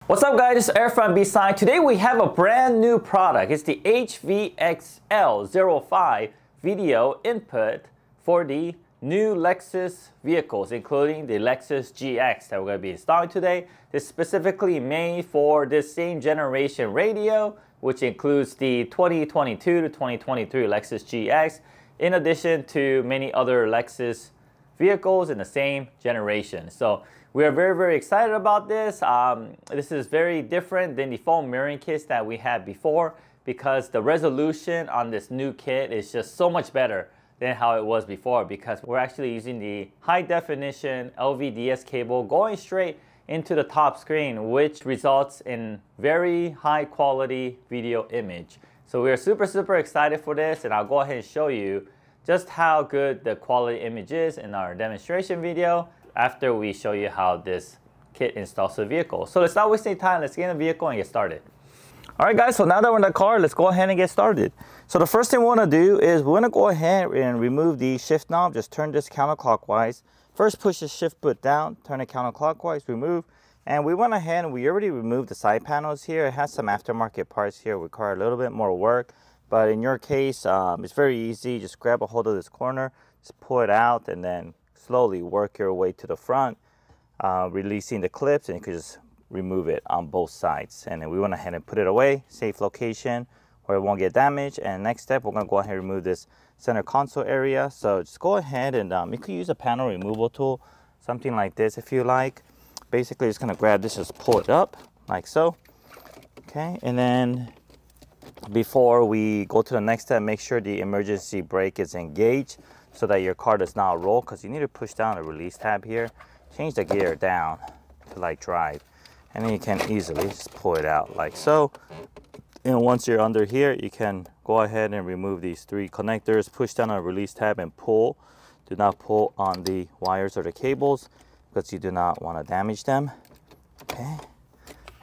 What's up guys, this is Eric from B-Side. Today we have a brand new product. It's the HVXL05 video input for the new Lexus vehicles, including the Lexus GX that we're going to be installing today. This is specifically made for this same generation radio, which includes the 2022 to 2023 Lexus GX, in addition to many other Lexus vehicles in the same generation. So we are very excited about this. This is very different than the foam mirroring kits that we had before, because the resolution on this new kit is just so much better than how it was before, because we're actually using the high definition LVDS cable going straight into the top screen, which results in very high quality video image. So we are super excited for this, and I'll go ahead and show you just how good the quality image is in our demonstration video after we show you how this kit installs the vehicle. So let's not waste any time, let's get in the vehicle and get started. Alright guys, so now that we're in the car, let's go ahead and get started. So the first thing we want to do is we want to go ahead and remove the shift knob. Just turn this counterclockwise. First push the shift foot down, turn it counterclockwise, remove. And we went ahead and we already removed the side panels here. It has some aftermarket parts here, require a little bit more work. But in your case, it's very easy. Just grab a hold of this corner, just pull it out, and then slowly work your way to the front, releasing the clips, and you can just remove it on both sides. And then we went ahead and put it away, safe location where it won't get damaged. And next step, we're going to go ahead and remove this center console area. So just go ahead and you could use a panel removal tool, something like this if you like. Basically, just going to grab this, just pull it up like so. Okay, and then before we go to the next step, make sure the emergency brake is engaged so that your car does not roll, because you need to push down the release tab here, change the gear down to like drive, and then you can easily just pull it out like so. And once you're under here, you can go ahead and remove these three connectors, push down on the release tab and pull. Do not pull on the wires or the cables because you do not want to damage them. Okay.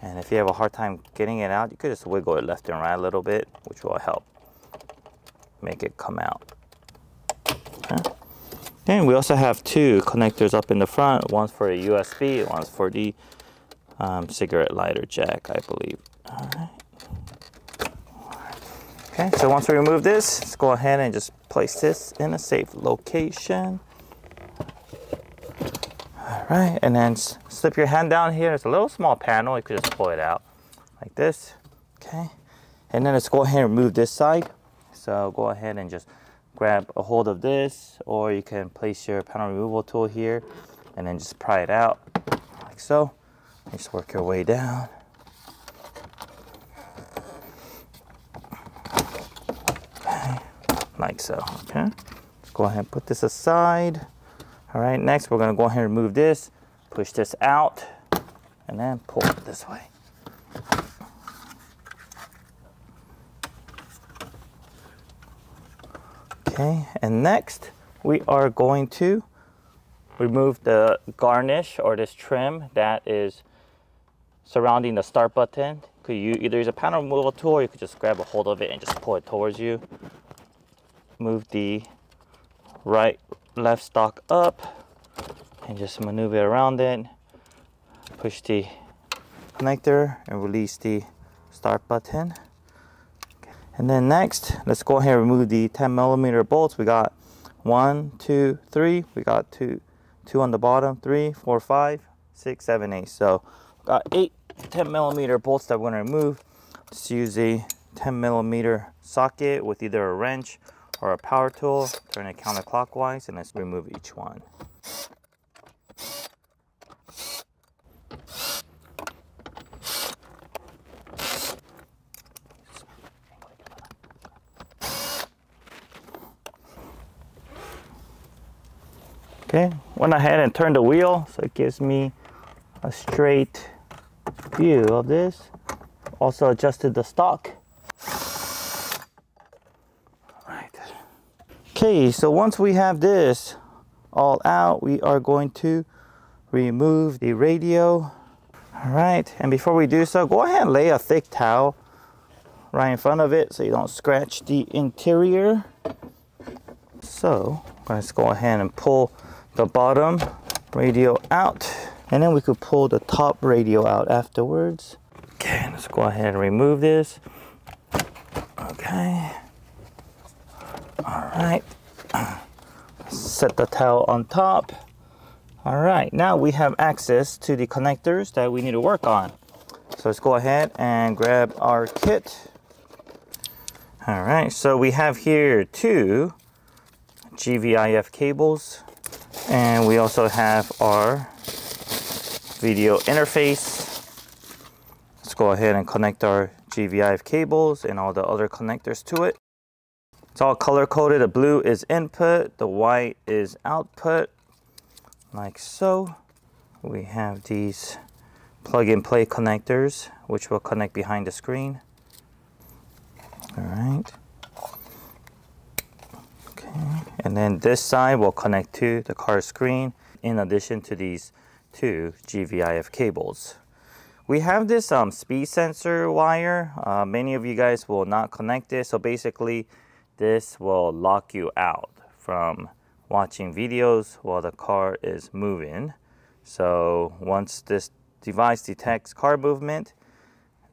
And if you have a hard time getting it out, you could just wiggle it left and right a little bit, which will help make it come out. Okay. And we also have two connectors up in the front. One's for a USB, one's for the cigarette lighter jack, I believe. All right. Okay, so once we remove this, let's go ahead and just place this in a safe location. All right, and then slip your hand down here. It's a little small panel. You could just pull it out like this. Okay, and then let's go ahead and remove this side. So go ahead and just grab a hold of this, or you can place your panel removal tool here and then just pry it out like so. Just work your way down. Okay, like so. Okay, let's go ahead and put this aside. All right, next we're gonna go ahead and remove this, push this out, and then pull it this way. Okay, and next we are going to remove the garnish or this trim that is surrounding the start button. Could you either use a panel removal tool, or you could just grab a hold of it and just pull it towards you. Move the left stalk up and just maneuver around it. Push the connector and release the start button. And then next, let's go ahead and remove the 10mm bolts. We got 1, 2, 3. We got two on the bottom, 3, 4, 5, 6, 7, 8. So we got 8 10mm bolts that we're going to remove. Just use a 10mm socket with either a wrench or a power tool. Turn it counterclockwise, and let's remove each one. Okay, went ahead and turned the wheel so it gives me a straight view of this. Also adjusted the stock. Right. Okay, so once we have this all out, we are going to remove the radio. All right, and before we do so, go ahead and lay a thick towel right in front of it so you don't scratch the interior. So let's go ahead and pull the bottom radio out. And then we could pull the top radio out afterwards. Okay, let's go ahead and remove this. Okay. All right. Set the towel on top. All right, now we have access to the connectors that we need to work on. So let's go ahead and grab our kit. All right, so we have here 2 GVIF cables, and we also have our video interface. Let's go ahead and connect our GVIF cables and all the other connectors to it. It's all color coded. The blue is input, the white is output, like so. We have these plug and play connectors, which will connect behind the screen. All right. Okay. And then this side will connect to the car screen, in addition to these 2 GVIF cables. We have this speed sensor wire. Many of you guys will not connect this. So basically, this will lock you out from watching videos while the car is moving. So once this device detects car movement,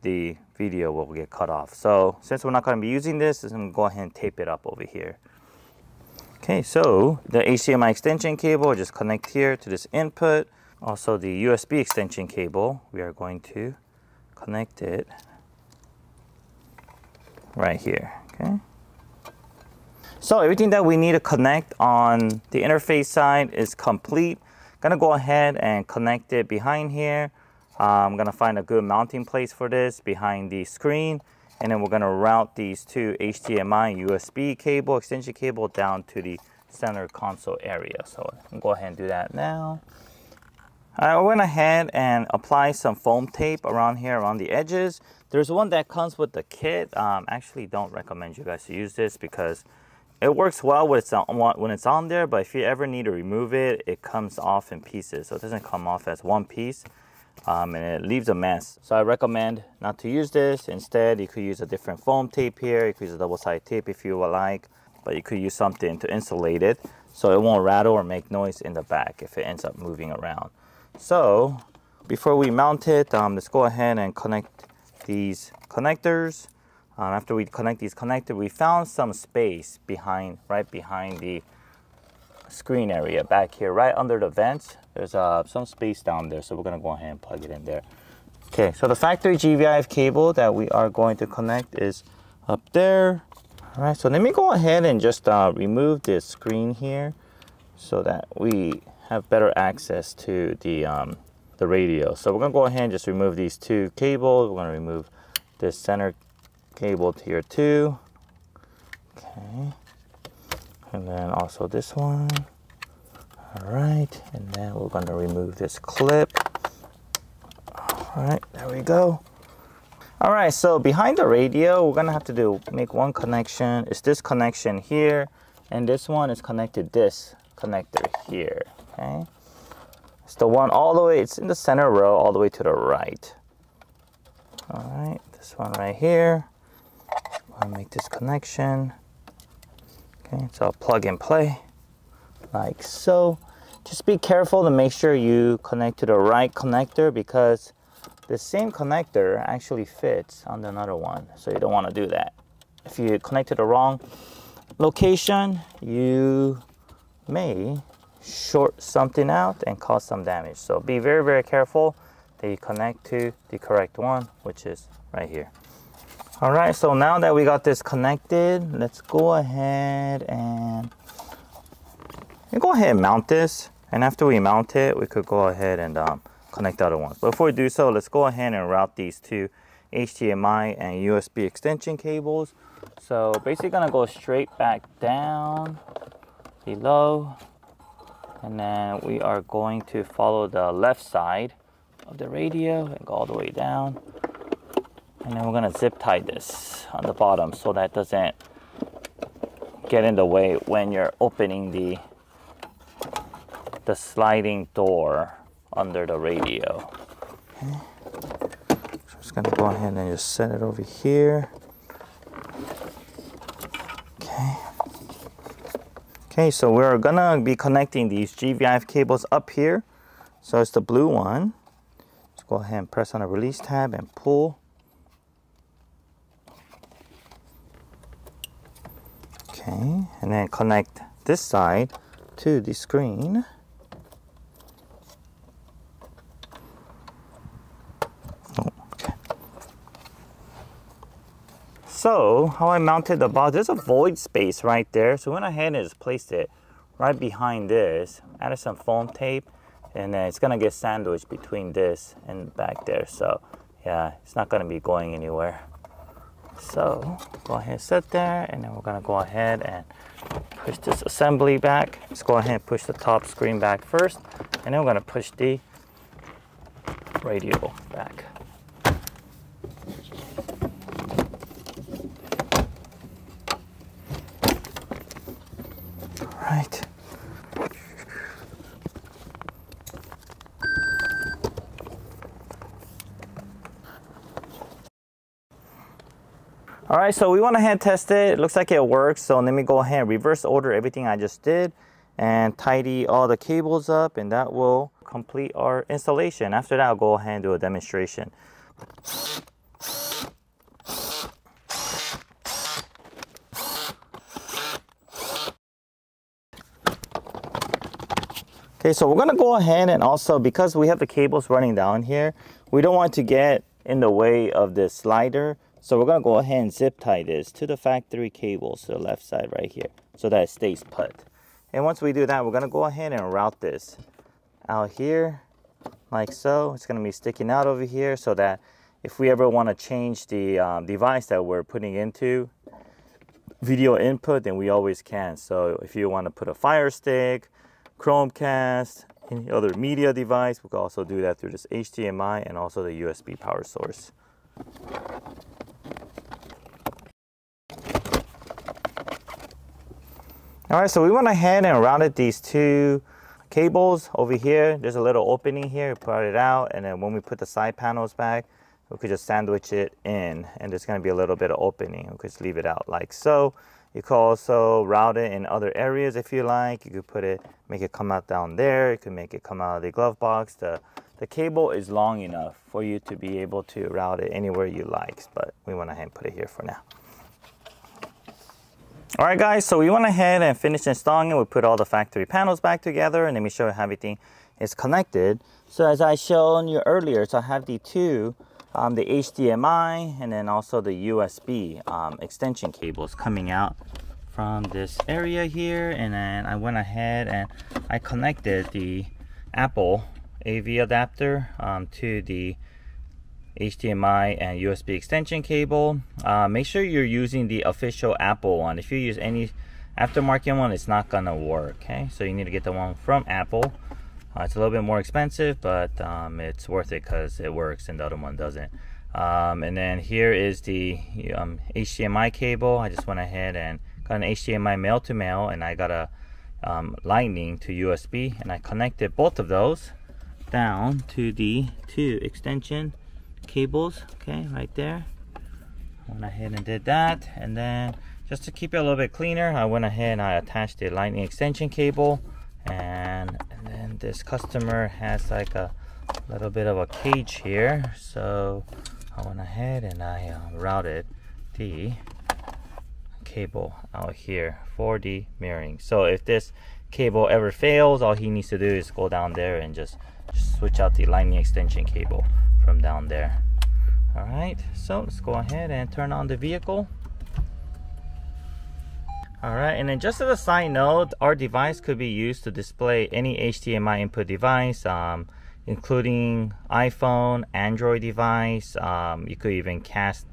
the video will get cut off. So since we're not going to be using this, I'm going to go ahead and tape it up over here. Okay, so the HDMI extension cable, just connect here to this input. Also the USB extension cable, we are going to connect it right here. Okay. So everything that we need to connect on the interface side is complete. Gonna go ahead and connect it behind here. I'm gonna find a good mounting place for this behind the screen, and then we're gonna route these 2 HDMI USB cable, extension cable, down to the center console area. So I'll go ahead and do that now. I went ahead and applied some foam tape around here, around the edges. There's one that comes with the kit. Actually don't recommend you guys to use this because it works well when it's on there, but if you ever need to remove it, it comes off in pieces. So it doesn't come off as one piece, and it leaves a mess. So I recommend not to use this. Instead, you could use a different foam tape here. You could use a double-sided tape if you would like, but you could use something to insulate it so it won't rattle or make noise in the back if it ends up moving around. So before we mount it, let's go ahead and connect these connectors. After we connect these connectors, we found some space right behind the screen area back here, right under the vents. There's some space down there, so we're gonna go ahead and plug it in there. Okay, so the factory GVIF cable that we are going to connect is up there. All right, so let me go ahead and just remove this screen here so that we have better access to the radio. So we're gonna go ahead and just remove these 2 cables. We're gonna remove this center cable here too. Okay, and then also this one. All right, and then we're going to remove this clip. All right, there we go. All right, so behind the radio, we're going to have to make one connection. It's this connection here, and this one is connected this connector here. Okay, it's the one all the way. It's in the center row, all the way to the right. All right, this one right here. I'll make this connection. Okay, so I'll plug and play like so. Just be careful to make sure you connect to the right connector because the same connector actually fits on another one. So you don't want to do that. If you connect to the wrong location, you may short something out and cause some damage. So be very, very careful that you connect to the correct one, which is right here. All right, so now that we got this connected, let's go ahead and mount this. And after we mount it, we could go ahead and connect the other ones. But before we do so, let's go ahead and route these 2 HDMI and USB extension cables. So basically gonna go straight back down below. And then we are going to follow the left side of the radio and go all the way down. And then we're gonna zip tie this on the bottom so that doesn't get in the way when you're opening the sliding door under the radio. Okay. So I'm just gonna go ahead and just set it over here. Okay. Okay, so we're gonna be connecting these GVIF cables up here So it's the blue one. Let's go ahead and press on the release tab and pull. Okay, and then connect this side to the screen. Okay. So how I mounted the box, there's a void space right there. So I went ahead and just placed it right behind this, added some foam tape, and then it's gonna get sandwiched between this and back there. So yeah, it's not gonna be going anywhere. So go ahead and sit there, and then we're gonna go ahead and push this assembly back. Let's go ahead and push the top screen back first, and then we're gonna push the radio back. All right. All right, so we went ahead and tested it. It looks like it works. So let me go ahead and reverse order everything I just did and tidy all the cables up, and that will complete our installation. After that, I'll go ahead and do a demonstration. Okay, so we're gonna go ahead and also, because we have the cables running down here, we don't want to get in the way of this slider. So we're gonna go ahead and zip tie this to the factory cables to the left side right here so that it stays put. And once we do that, we're gonna go ahead and route this out here like so. It's gonna be sticking out over here so that if we ever wanna change the device that we're putting into video input, then we always can. So if you wanna put a Fire Stick, Chromecast, any other media device, we can also do that through this HDMI and also the USB power source. All right, so we went ahead and routed these two cables over here. There's a little opening here, put it out, and then when we put the side panels back, we could just sandwich it in, and there's gonna be a little bit of opening. We could just leave it out like so. You could also route it in other areas if you like. You could put it, make it come out down there. You could make it come out of the glove box. The cable is long enough for you to be able to route it anywhere you like, but we went ahead and put it here for now. All right, guys, so we went ahead and finished installing it. We put all the factory panels back together, and let me show you how everything is connected. So as I showed you earlier, so I have the two, the HDMI and then also the USB extension cables coming out from this area here. And then I went ahead and I connected the Apple AV adapter to the HDMI and USB extension cable. Make sure you're using the official Apple one. If you use any aftermarket one, it's not gonna work. Okay, so you need to get the one from Apple. It's a little bit more expensive, but it's worth it because it works and the other one doesn't. And then here is the HDMI cable. I just went ahead and got an HDMI male to male, and I got a lightning to USB, and I connected both of those down to the two extension cables. Okay, right there. I went ahead and did that, and then just to keep it a little bit cleaner, I went ahead and I attached the lightning extension cable, and then this customer has like a little bit of a cage here, so I went ahead and I routed the cable out here for the mirroring. So if this cable ever fails, all he needs to do is go down there and just switch out the lightning extension cable from down there. All right, so let's go ahead and turn on the vehicle. All right, and then just as a side note, our device could be used to display any HDMI input device, including iPhone, Android device. You could even cast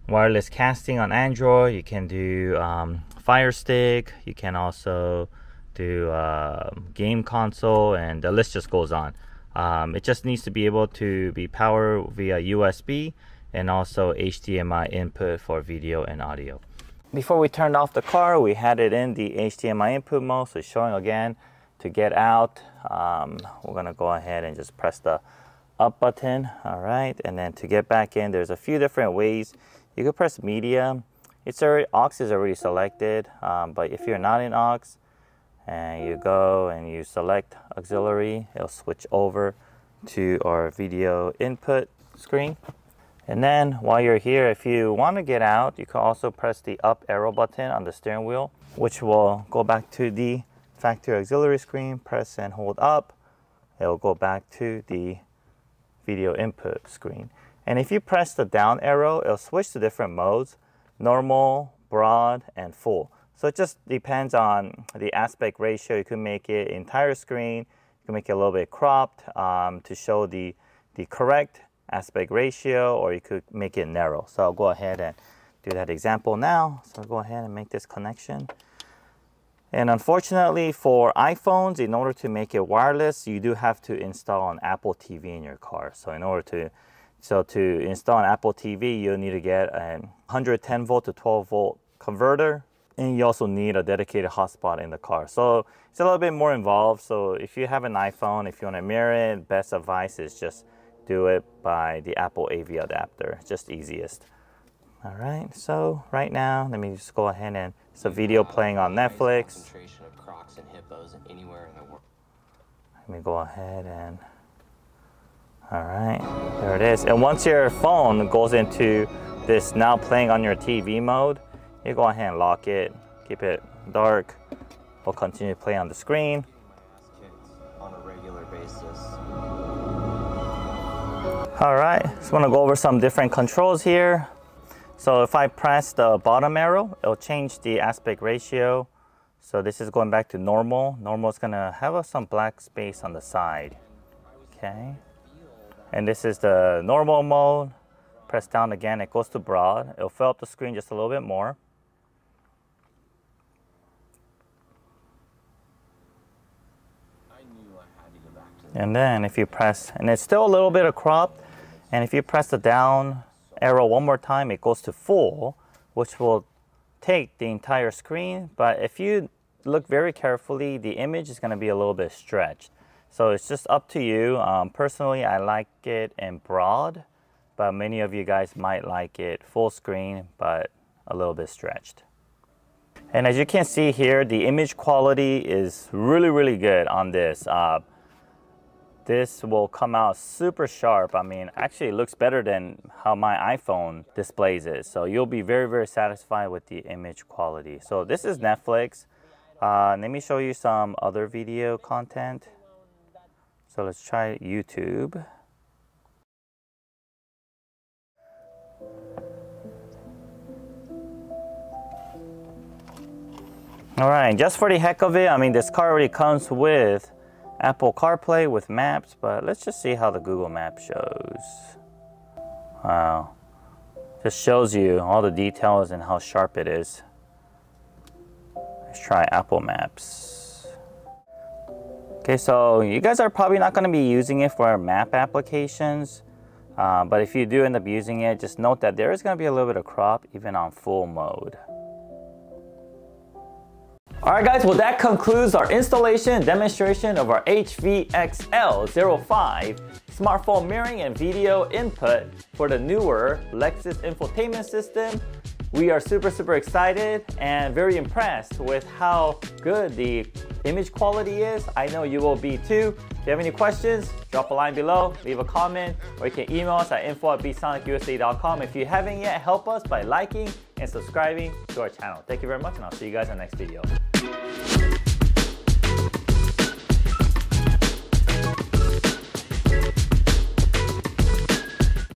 wireless casting on Android. You can do Fire Stick. You can also do game console, and the list just goes on. It just needs to be able to be powered via USB and also HDMI input for video and audio. Before we turned off the car, we had it in the HDMI input mode, so it's showing again to get out. We're gonna go ahead and just press the up button. All right, and then to get back in, there's a few different ways. You could press media. It's already, aux is already selected, but if you're not in aux, and you go and you select auxiliary, it'll switch over to our video input screen. And then while you're here, if you want to get out, you can also press the up arrow button on the steering wheel, which will go back to the factory auxiliary screen. Press and hold up, it'll go back to the video input screen. And if you press the down arrow, it'll switch to different modes: normal, broad, and full. So it just depends on the aspect ratio. You can make it entire screen, you can make it a little bit cropped to show the correct aspect ratio, or you could make it narrow. So I'll go ahead and do that example now. So I'll go ahead and make this connection. And unfortunately for iPhones, in order to make it wireless, you do have to install an Apple TV in your car. So to install an Apple TV, you'll need to get a 110 volt to 12 volt converter, and you also need a dedicated hotspot in the car. So it's a little bit more involved. So if you have an iPhone, if you want to mirror it, best advice is just do it by the Apple AV adapter. It's just easiest. All right, so right now, let me just go ahead and, it's a video playing on Netflix. Let me go ahead and, all right, there it is. And once your phone goes into this now playing on your TV mode, you go ahead and lock it, keep it dark. We'll continue to play on the screen. On a regular basis. All right, just want to go over some different controls here. So if I press the bottom arrow, it'll change the aspect ratio. So this is going back to normal. Normal is going to have some black space on the side. Okay. And this is the normal mode. Press down again, it goes to broad. It'll fill up the screen just a little bit more. And then if you press, and it's still a little bit of crop, and if you press the down arrow one more time, it goes to full, which will take the entire screen. But if you look very carefully, the image is going to be a little bit stretched. So it's just up to you. Personally, I like it in broad, but many of you guys might like it full screen, but a little bit stretched. And as you can see here, the image quality is really, really good on this. This will come out super sharp. I mean, actually it looks better than how my iPhone displays it. So you'll be very, very satisfied with the image quality. So this is Netflix. Let me show you some other video content. So let's try YouTube. All right, just for the heck of it, I mean, this car already comes with Apple CarPlay with maps, but let's just see how the Google Map shows. Wow. Just shows you all the details and how sharp it is. Let's try Apple Maps. Okay, so you guys are probably not going to be using it for map applications, but if you do end up using it, just note that there is going to be a little bit of crop even on full mode. Alright guys, well that concludes our installation and demonstration of our HVXL05 smartphone mirroring and video input for the newer Lexus infotainment system. We are super excited and very impressed with how good the image quality is. I know you will be too. If you have any questions, drop a line below, leave a comment, or you can email us at info@bsonicusa.com. If you haven't yet, help us by liking and subscribing to our channel. Thank you very much, and I'll see you guys in the next video.